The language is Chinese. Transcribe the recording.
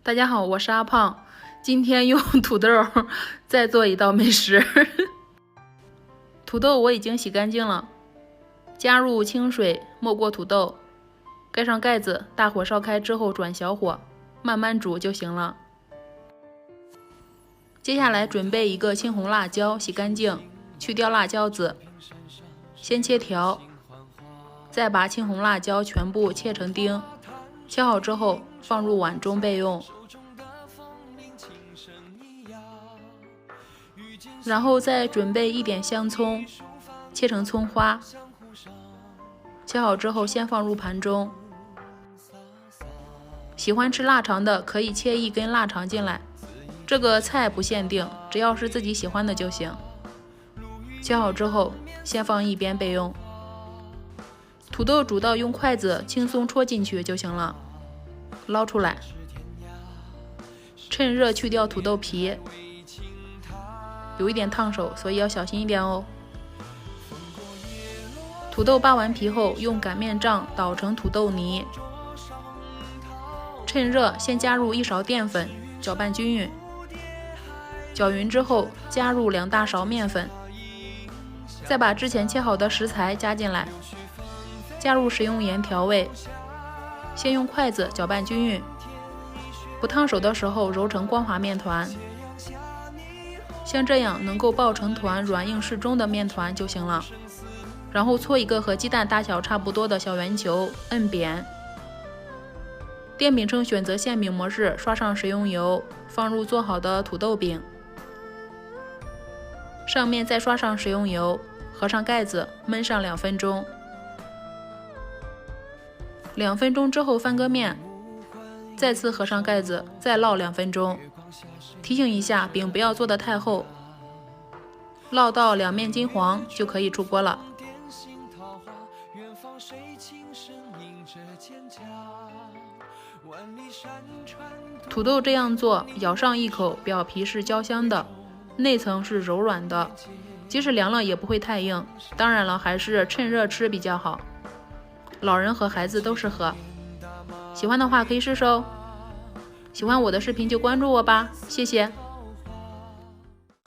大家好，我是阿胖，今天用土豆再做一道美食。土豆我已经洗干净了，加入清水没过土豆，盖上盖子，大火烧开之后转小火，慢慢煮就行了。接下来准备一个青红辣椒，洗干净，去掉辣椒籽，先切条，再把青红辣椒全部切成丁，切好之后放入碗中备用。然后再准备一点香葱，切成葱花，切好之后先放入盘中。喜欢吃腊肠的可以切一根腊肠进来，这个菜不限定，只要是自己喜欢的就行。切好之后先放一边备用。土豆煮到用筷子轻松戳进去就行了，捞出来，趁热去掉土豆皮，有一点烫手，所以要小心一点哦。土豆扒完皮后，用擀面杖捣成土豆泥，趁热先加入1勺淀粉，搅拌均匀。搅匀之后，加入2大勺面粉，再把之前切好的食材加进来，加入食用盐调味，先用筷子搅拌均匀，不烫手的时候揉成光滑面团。像这样能够抱成团，软硬适中的面团就行了。然后搓一个和鸡蛋大小差不多的小圆球，摁扁。电饼铛选择馅饼模式，刷上食用油，放入做好的土豆饼，上面再刷上食用油，合上盖子，焖上2分钟。2分钟之后翻个面，再次合上盖子，再烙2分钟。提醒一下，饼不要做得太厚，烙到2面金黄就可以出锅了。土豆这样做，咬上一口，表皮是焦香的，内层是柔软的，即使凉了也不会太硬。当然了，还是趁热吃比较好，老人和孩子都适合。喜欢的话可以试试哦。喜欢我的视频就关注我吧，谢谢。